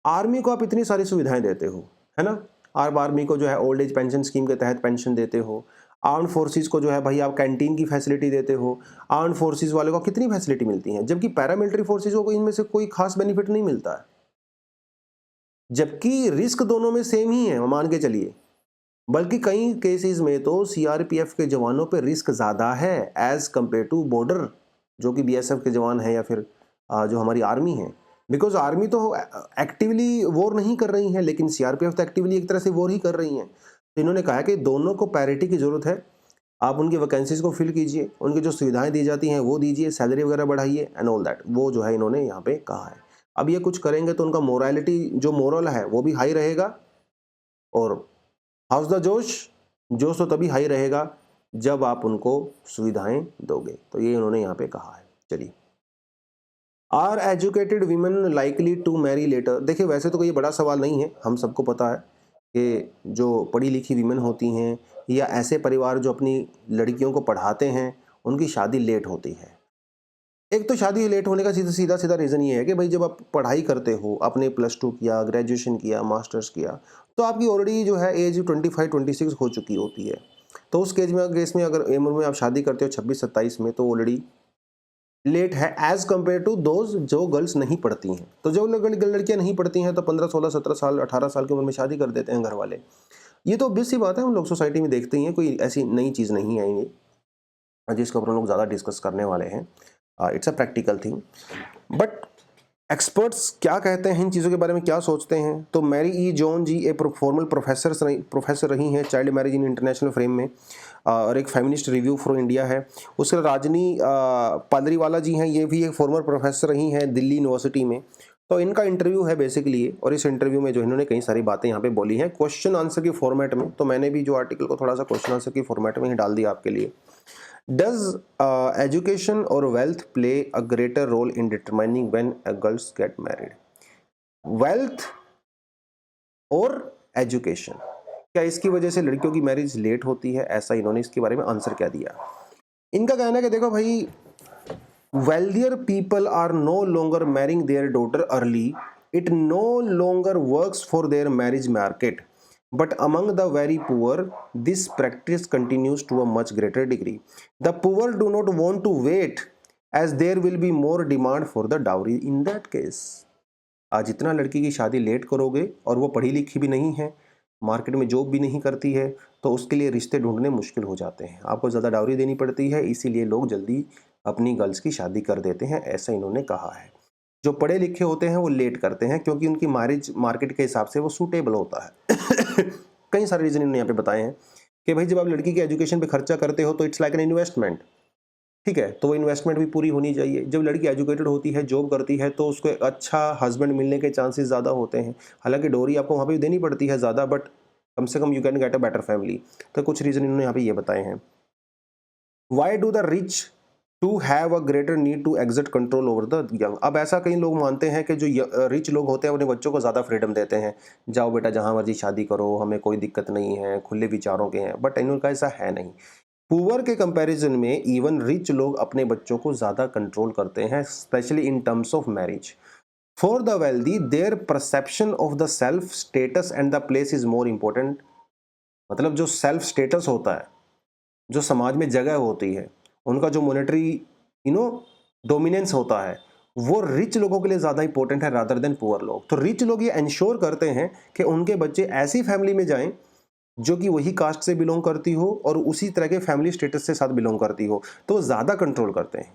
आर्मी को आप इतनी सारी सुविधाएं देते हो, है ना, आप आर्मी को जो है ओल्ड एज पेंशन स्कीम के तहत पेंशन देते हो। आर्म्ड फोर्सेस को जो है भाई आप कैंटीन की फैसिलिटी देते हो। आर्म्ड फोर्सेस वाले को कितनी फैसिलिटी मिलती है, जबकि पैरामिलिट्री फोर्सेस को इनमें से कोई खास बेनिफिट नहीं मिलता है। जबकि रिस्क दोनों में सेम ही है, मान के चलिए। बल्कि कई केसेस में तो सीआरपीएफ के जवानों पे रिस्क ज़्यादा है एज कम्पेयर टू बॉर्डर जो कि बीएसएफ के जवान हैं या फिर जो हमारी आर्मी है। बिकॉज आर्मी तो एक्टिवली वॉर नहीं कर रही है, लेकिन सीआरपीएफ तो एक्टिवली एक तरह से वॉर ही कर रही हैं। तो इन्होंने कहा कि दोनों को पैरिटी की ज़रूरत है। आप उनकी वैकेंसीज को फिल कीजिए, उनकी जो सुविधाएं दी जाती हैं वो दीजिए, सैलरी वगैरह बढ़ाइए एंड ऑल दैट। वो जो है इन्होंने यहाँ पे कहा है। अब ये कुछ करेंगे तो उनका मोरालिटी जो मोरल है वो भी हाई रहेगा। और हाउस द जोश, जोश तो तभी हाई रहेगा जब आप उनको सुविधाएं दोगे। तो ये इन्होंने यहाँ पे कहा है। चलिए, are educated women likely to marry later. देखिए वैसे तो कोई बड़ा सवाल नहीं है, हम सबको पता है कि जो पढ़ी लिखी वीमेन होती हैं या ऐसे परिवार जो अपनी लड़कियों को पढ़ाते हैं उनकी शादी लेट होती है। एक तो शादी लेट होने का सीधा सीधा रीज़न ये है कि भाई जब आप पढ़ाई करते हो, आपने +2 किया, ग्रेजुएशन किया, मास्टर्स किया, तो आपकी ऑलरेडी जो है एज 25-26 हो चुकी होती है। तो उस केस में अगर उम्र में आप शादी करते हो 26-27 में, तो ऑलरेडी लेट है एज कम्पेयर टू दोज जो गर्ल्स नहीं पढ़ती हैं। तो जो लड़कियां नहीं पढ़ती हैं तो 15, 16, 17 साल, 18 साल की उम्र में शादी कर देते हैं घर वाले। ये तो ऑब्वियस सी बात है, हम लोग सोसाइटी में देखते ही हैं, कोई ऐसी नई चीज़ नहीं है ये जिसके ऊपर हम लोग ज़्यादा डिस्कस करने वाले हैं। It's a practical thing. But experts क्या कहते हैं इन चीज़ों के बारे में, क्या सोचते हैं? तो मैरी ई जॉन जी एक फॉर्मल प्रोफेसर रही हैं child marriage in international frame में, और एक फेमिनिस्ट रिव्यू फॉर इंडिया है। उसके बाद राजनी पादरीवाला जी हैं, ये भी एक फॉर्मर प्रोफेसर रही हैं दिल्ली यूनिवर्सिटी में। तो इनका इंटरव्यू है बेसिकली ये, और इस इंटरव्यू में जो इन्होंने कई सारी बातें यहाँ पे बोली हैं क्वेश्चन आंसर की फॉर्मेट में। तो मैंने भी जो आर्टिकल को थोड़ा सा क्वेश्चन आंसर की फॉर्मेट में ही डाल दिया आपके लिए। Does education or wealth play a greater role in determining when a girls get married? Wealth और एजुकेशन, क्या इसकी वजह से लड़कियों की मैरिज लेट होती है? ऐसा इन्होंने इसके बारे में आंसर क्या दिया। इनका कहना है कि देखो भाई, wealthier people are no longer marrying their daughter early. It no longer works for their marriage market. But among the very poor, this practice continues to a much greater degree. The poor do not want to wait, as there will be more demand for the dowry in that case. आज जितना लड़की की शादी late करोगे और वो पढ़ी लिखी भी नहीं है, मार्केट में जॉब भी नहीं करती है, तो उसके लिए रिश्ते ढूंढने मुश्किल हो जाते हैं। आपको ज़्यादा डाउरी देनी पड़ती है, इसीलिए लोग जल्दी अपनी गर्ल्स की शादी कर देते हैं, ऐसा इन्होंने कहा है। जो पढ़े लिखे होते हैं वो लेट करते हैं क्योंकि उनकी मैरिज मार्केट के हिसाब से वो सूटेबल होता है। कई सारे रीजन इन्होंने यहाँ पे बताए हैं कि भाई जब आप लड़की के एजुकेशन पे खर्चा करते हो तो इट्स लाइक एन इन्वेस्टमेंट, ठीक है, तो वो इन्वेस्टमेंट भी पूरी होनी चाहिए। जब लड़की एजुकेटेड होती है, जॉब करती है, तो उसको एक अच्छा हस्बैंड मिलने के चांसेस ज़्यादा होते हैं। हालांकि डोरी आपको वहाँ पे देनी पड़ती है ज़्यादा, बट कम से कम you can get a better family. तो कुछ रीज़न इन्होंने यहाँ पे ये बताए हैं। Why do the rich to have a greater need to exit control over the young? अब ऐसा कई लोग मानते हैं कि जो रिच लोग होते हैं अपने बच्चों को ज़्यादा फ्रीडम देते हैं, जाओ बेटा जहाँ मर्जी शादी करो, हमें कोई दिक्कत नहीं है, खुले विचारों के हैं। बट इनका ऐसा है नहीं। पुअर के कंपैरिजन में इवन रिच लोग अपने बच्चों को ज़्यादा कंट्रोल करते हैं, specially in terms of marriage. For the wealthy their perception of the self status and the place is more important. मतलब जो सेल्फ स्टेटस होता है, जो समाज में जगह होती है, उनका जो मॉनेटरी डोमिनेंस होता है, वो रिच लोगों के लिए ज़्यादा इंपॉर्टेंट है रादर देन पुअर लोग। तो रिच लोग ये इंश्योर करते हैं कि उनके बच्चे ऐसी फैमिली में जाएं जो कि वही कास्ट से बिलोंग करती हो और उसी तरह के फैमिली स्टेटस से साथ बिलोंग करती हो, तो ज़्यादा कंट्रोल करते हैं।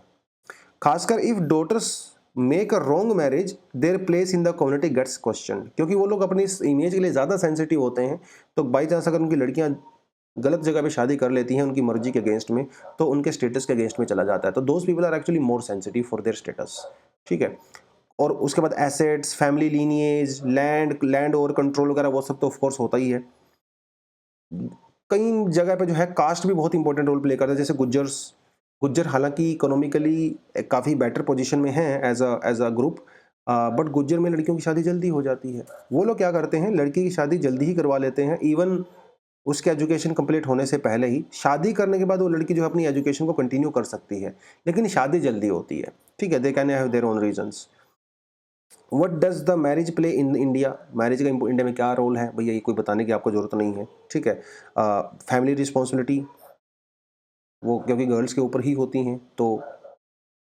खासकर if daughters make a wrong marriage, their place in the community gets question, क्योंकि वो लोग अपनी इस इमेज के लिए ज़्यादा सेंसिटिव होते हैं। तो बाई चांस अगर उनकी लड़कियां गलत जगह पे शादी कर लेती हैं उनकी मर्जी के अगेंस्ट में, तो उनके स्टेटस के अगेंस्ट में चला जाता है। तो those people are actually more sensitive for their status, ठीक है। और उसके बाद assets, family lineage, land over control वगैरह वो सब तो ऑफकोर्स होता ही है। कई जगह पे जो है कास्ट भी बहुत इंपॉर्टेंट रोल प्ले करता है। जैसे गुज्जर हालांकि इकोनॉमिकली काफ़ी बेटर पोजीशन में हैं as a group, but Gujjar में लड़कियों की शादी जल्दी हो जाती है। वो लोग क्या करते हैं, लड़की की शादी जल्दी ही करवा लेते हैं, इवन उसके एजुकेशन कंप्लीट होने से पहले ही। शादी करने के बाद वो लड़की जो है अपनी एजुकेशन को कंटिन्यू कर सकती है, लेकिन शादी जल्दी होती है, ठीक है। They can have their own reasons. What does the marriage play in India? Marriage का इंडिया में क्या रोल है भैया, ये कोई बताने की आपको जरूरत नहीं है, ठीक है। फैमिली रिस्पॉन्सिबिलिटी वो क्योंकि गर्ल्स के ऊपर ही होती हैं, तो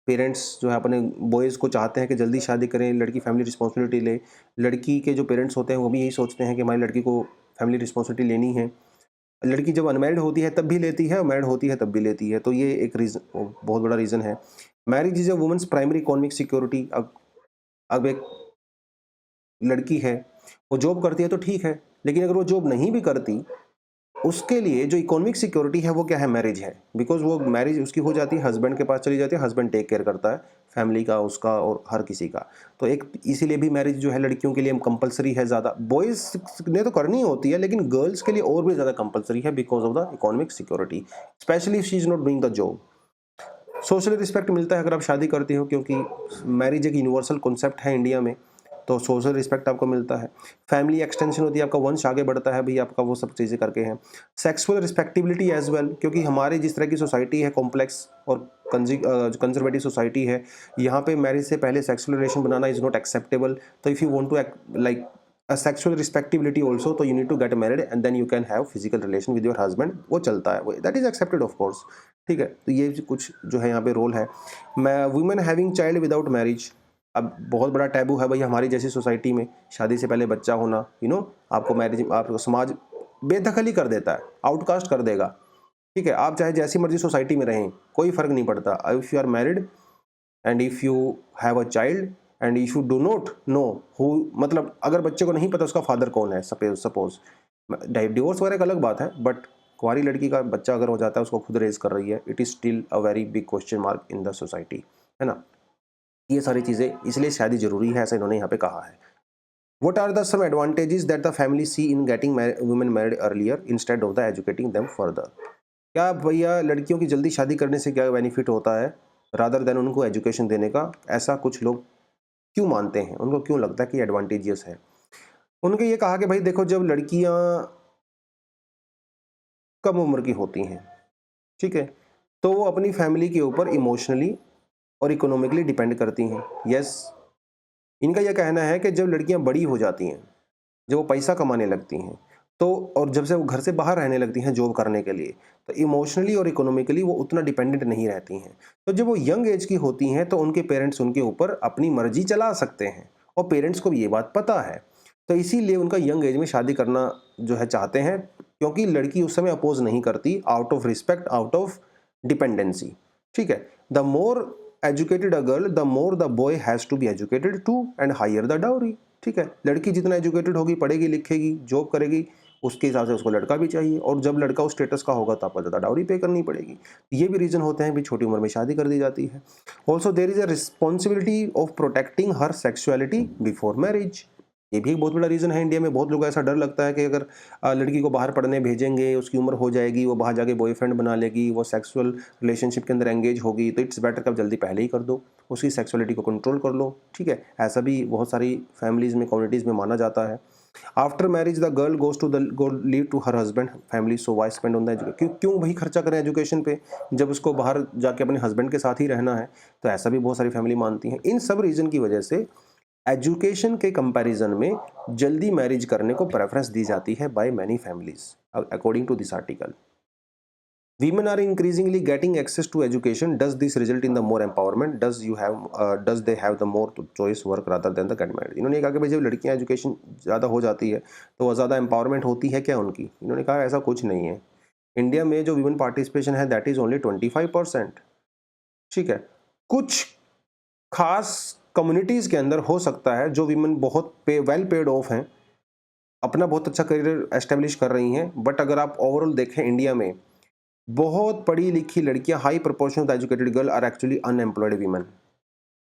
पेरेंट्स जो है अपने बॉयज़ को चाहते हैं कि जल्दी शादी करें, लड़की फैमिली रिस्पॉन्सिबिलिटी ले। लड़की के जो पेरेंट्स होते हैं वो भी यही सोचते हैं कि हमारी लड़की को फैमिली रिस्पॉन्सिबिलिटी लेनी है। लड़की जब अनमैरिड होती है तब भी लेती है और मैरिड होती है तब भी लेती है, तो ये एक रीज़न, बहुत बड़ा रीज़न है। Marriage is a women's primary economic security. अब एक लड़की है, वो जॉब करती है तो ठीक है, लेकिन अगर वो जॉब नहीं भी करती, उसके लिए जो इकोनॉमिक सिक्योरिटी है वो क्या है, मैरिज है। बिकॉज वो मैरिज उसकी हो जाती है, हस्बैंड के पास चली जाती है, हस्बैंड टेक केयर करता है फैमिली का, उसका और हर किसी का। तो एक इसीलिए भी मैरिज जो है लड़कियों के लिए कंपलसरी है ज़्यादा। बॉयज़ ने तो करनी होती है, लेकिन गर्ल्स के लिए और भी ज़्यादा कंपलसरी है because of the economic security, specially if she is not doing the job. Social respect मिलता है अगर आप शादी करती हो, क्योंकि मैरिज एक यूनिवर्सल कॉन्सेप्ट है इंडिया में, तो सोशल रिस्पेक्ट आपको मिलता है। फैमिली एक्सटेंशन होती है, आपका वंश आगे बढ़ता है भाई, आपका वो सब चीज़ें करके हैं। सेक्सुअल रिस्पेक्टिबिलिटी एज वेल, क्योंकि हमारे जिस तरह की सोसाइटी है, कॉम्प्लेक्स और कंजर्वेटिव सोसाइटी है, यहाँ पे मैरिज से पहले सेक्सुअल रिलेशन बनाना इज़ नॉट एक्सेप्टेबल। तो if you want to like a sexual respectability also, तो you need to get married and then you can have physical relation with your husband, वो चलता है, वो that is accepted of course, ठीक है। तो ये कुछ जो है यहाँ पे रोल है। मैं women having child without marriage, अब बहुत बड़ा टैबू है भाई हमारी जैसी सोसाइटी में, शादी से पहले बच्चा होना, आपको मैरिज, आपको समाज बेदखल ही कर देता है, आउटकास्ट कर देगा, ठीक है। आप चाहे जैसी मर्जी सोसाइटी में रहें, कोई फर्क नहीं पड़ता। If you are married and if you have a child, and if you do not know who, मतलब अगर बच्चे को नहीं पता उसका फादर कौन है, सपोज डिवोर्स वगैरह एक अलग बात है, बट कुंवारी लड़की का बच्चा अगर हो जाता है, उसको खुद रेज कर रही है, it is still a very big question mark in the society, है ना। ये सारी चीज़ें इसलिए शादी जरूरी है, ऐसा इन्होंने यहाँ पे कहा है। What are the some advantages that the family see in getting women married earlier instead of the educating them further? क्या भैया लड़कियों की जल्दी शादी करने से क्या बेनिफिट होता है रादर देन उनको एजुकेशन देने का, ऐसा कुछ लोग क्यों मानते हैं, उनको क्यों लगता है कि एडवांटेजियस है। उनके ये कहा कि भाई देखो, जब लड़कियां कम उम्र की होती हैं, ठीक है, तो वो अपनी फैमिली के ऊपर इमोशनली और इकोनॉमिकली डिपेंड करती हैं। यस, इनका यह कहना है कि जब लड़कियां बड़ी हो जाती हैं, जब वो पैसा कमाने लगती हैं, तो और जब से वो घर से बाहर रहने लगती हैं जॉब करने के लिए, तो इमोशनली और इकोनॉमिकली वो उतना डिपेंडेंट नहीं रहती हैं। तो जब वो यंग एज की होती हैं तो उनके पेरेंट्स उनके ऊपर अपनी मर्जी चला सकते हैं, और पेरेंट्स को भी ये बात पता है, तो इसीलिए उनका यंग एज में शादी करना जो है चाहते हैं, क्योंकि लड़की उस समय अपोज नहीं करती, out of respect, out of dependency, ठीक है। The more educated a girl, the more the boy has to be educated too and higher the dowry, ठीक है। लड़की जितना एजुकेटेड होगी, पढ़ेगी लिखेगी, जॉब करेगी, उसके हिसाब से उसको लड़का भी चाहिए, और जब लड़का उस स्टेटस का होगा तो आपको ज़्यादा डाउरी पे करनी पड़ेगी। ये भी रीज़न होते हैं भी छोटी उम्र में शादी कर दी जाती है। Also there is a responsibility of protecting her sexuality before marriage. ये भी एक बहुत बड़ा रीज़न है। इंडिया में बहुत लोग ऐसा डर लगता है कि अगर लड़की को बाहर पढ़ने भेजेंगे, उसकी उम्र हो जाएगी, वो बाहर जाके बॉयफ्रेंड बना लेगी, वो सेक्सुअल रिलेशनशिप के अंदर एंगेज होगी, तो इट्स बेटर कि आप जल्दी पहले ही कर दो, उसकी सेक्सुअलिटी को कंट्रोल कर लो, ठीक है। ऐसा भी बहुत सारी फैमिलीज़ में, कम्युनिटीज़ में माना जाता है। After marriage the girl goes to live to her husband family, so why spend on the education. क्यों भाई खर्चा करें एजुकेशन पे, जब उसको बाहर जाके अपने हस्बैंड के साथ ही रहना है। तो ऐसा भी बहुत सारी फैमिली मानती हैं। इन सब रीज़न की वजह से एजुकेशन के कंपैरिजन में जल्दी मैरिज करने को प्रेफरेंस दी जाती है by many families, according to this article. Women are increasingly getting access to education. Does this result in the more empowerment? Does they have the more choice work rather than the get married? इन्होंने कहा कि भाई जब लड़कियां education ज़्यादा हो जाती है तो वो ज़्यादा एम्पावरमेंट होती है क्या उनकी? इन्होंने कहा ऐसा कुछ नहीं है। इंडिया में जो विमेन पार्टिसिपेशन है दैट इज़ ओनली 25%, ठीक है। कुछ खास कम्युनिटीज़ के अंदर हो सकता है जो विमेन बहुत वेल पेड ऑफ हैं, अपना बहुत अच्छा करियर एस्टेब्लिश कर रही हैं, बट अगर आप ओवरऑल देखें इंडिया में बहुत पढ़ी लिखी लड़कियां, high proportion of the educated girl are actually unemployed women.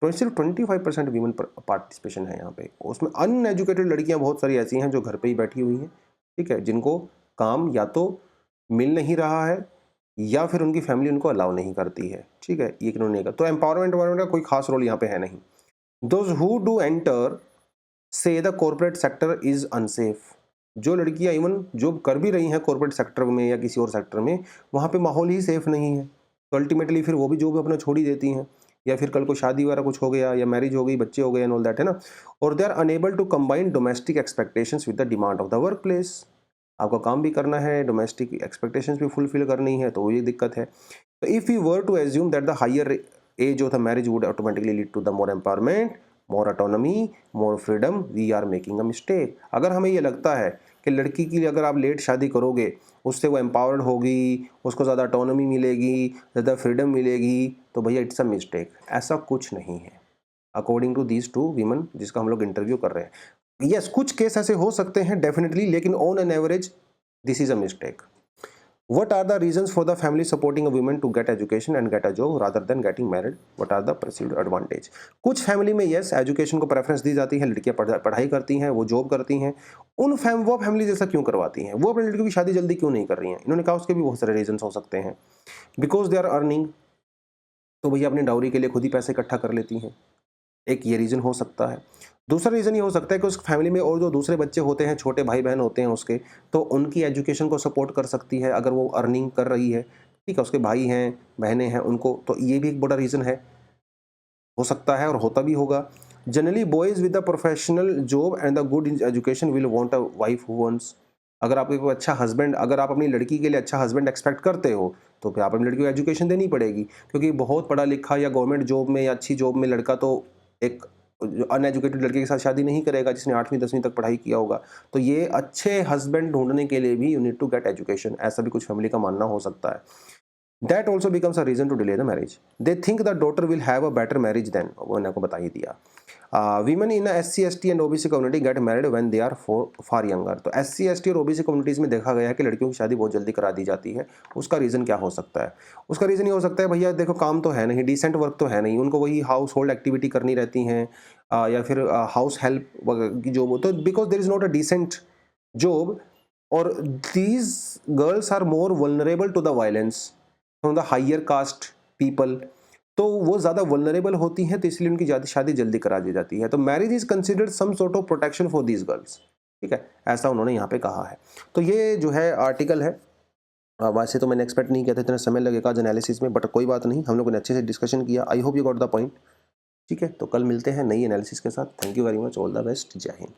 तो सिर्फ 25% वीमेन पार्टिसिपेशन है यहाँ पे। उसमें अनएजुकेटेड लड़कियां बहुत सारी ऐसी हैं जो घर पे ही बैठी हुई हैं, ठीक है, जिनको काम या तो मिल नहीं रहा है या फिर उनकी फैमिली उनको अलाउ नहीं करती है, ठीक है। ये इन्होंने कहा, तो एम्पावरमेंट का कोई खास रोल यहाँ पे है नहीं। दोज हु डू एंटर से the corporate sector is unsafe. जो लड़कियां इवन जॉब कर भी रही हैं कॉर्पोरेट सेक्टर में या किसी और सेक्टर में, वहाँ पे माहौल ही सेफ नहीं है, तो अल्टीमेटली फिर वो भी जॉब अपना छोड़ ही देती हैं, या फिर कल को शादी वगैरह कुछ हो गया या मैरिज हो गई, बच्चे हो गए एंड ऑल दैट, है ना। और they are unable to combine domestic expectations with the demand of the work place. आपका काम भी करना है, डोमेस्टिक एक्सपेक्टेशंस भी फुलफिल करनी है, तो ये दिक्कत है। तो if you were to assume that the higher age of the marriage would automatically lead to the more empowerment, more autonomy, more freedom, we are making a mistake. अगर हमें ये लगता है कि लड़की की अगर आप लेट शादी करोगे उससे वो एम्पावर्ड होगी, उसको ज़्यादा ऑटोनॉमी मिलेगी, ज़्यादा फ्रीडम मिलेगी, तो भैया इट्स अ मिस्टेक। ऐसा कुछ नहीं है according to these two women जिसका हम लोग इंटरव्यू कर रहे हैं। यस, कुछ केस ऐसे हो सकते हैं डेफिनेटली, लेकिन on an average this is a mistake. What are the reasons for the family supporting a woman to get education and get a job rather than getting married? What are the perceived advantage? कुछ family में yes education को preference दी जाती है, लड़कियां पढ़ाई करती हैं, वो जॉब करती हैं। वो फैमिली जैसा क्यों करवाती हैं, वो अपनी लड़कियों की शादी जल्दी क्यों नहीं कर रही हैं? इन्होंने कहा उसके भी बहुत सारे रीजन हो सकते हैं। बिकॉज दे आर अर्निंग, तो भैया अपनी डाउरी के लिए खुद ही पैसे इकट्ठा कर लेती हैं, एक ये रीज़न हो सकता है। दूसरा रीज़न ये हो सकता है कि उस फैमिली में और जो दूसरे बच्चे होते हैं, छोटे भाई बहन होते हैं उसके, तो उनकी एजुकेशन को सपोर्ट कर सकती है अगर वो अर्निंग कर रही है, ठीक है। उसके भाई हैं, बहनें हैं उनको, तो ये भी एक बड़ा रीज़न है, हो सकता है और होता भी होगा। Generally boys with the professional job and the good education will want a wife who wants. अगर आपको कोई अच्छा हस्बैंड, अगर आप अपनी लड़की के लिए अच्छा हस्बैंड एक्सपेक्ट करते हो, तो फिर आप अपनी लड़की को एजुकेशन देनी पड़ेगी, क्योंकि बहुत पढ़ा लिखा या गवर्नमेंट जॉब में या अच्छी जॉब में लड़का तो एक अनएजुकेटेड लड़के के साथ शादी नहीं करेगा जिसने 8वीं 10वीं तक पढ़ाई किया होगा। तो ये अच्छे हस्बैंड ढूंढने के लिए भी you need to get education, ऐसा भी कुछ फैमिली का मानना हो सकता है। That also becomes a reason to delay the marriage. They think the daughter will have a better marriage then, वो मैंने आपको बता ही दिया। Women in SC ST and OBC community get married when they are far younger. तो SC ST और OBC communities में देखा गया है कि लड़कियों की शादी बहुत जल्दी करा दी जाती है। उसका रीज़न क्या हो सकता है? उसका रीज़न ये हो सकता है, भैया देखो काम तो है नहीं, डिसेंट वर्क तो है नहीं, उनको वही हाउस होल्ड एक्टिविटी करनी रहती हैं, या फिर हाउस हेल्प की जॉब हो, तो because there is not a decent job, और these girls are more vulnerable to the violence from the higher caste people. तो वो ज़्यादा वल्नरेबल होती हैं, तो इसलिए उनकी शादी जल्दी करा दी जाती है। तो marriage is considered some sort of protection for these girls, ठीक है, ऐसा उन्होंने यहाँ पे कहा है। तो ये जो है आर्टिकल है, वैसे तो मैंने एक्सपेक्ट नहीं किया था इतना समय लगेगा आज एनालिसिस में, बट कोई बात नहीं, हम लोगों ने अच्छे से डिस्कशन किया। I hope you got the point. ठीक है, तो कल मिलते हैं नई एनालिसिस के साथ। Thank you very much, all the best, जय हिंद।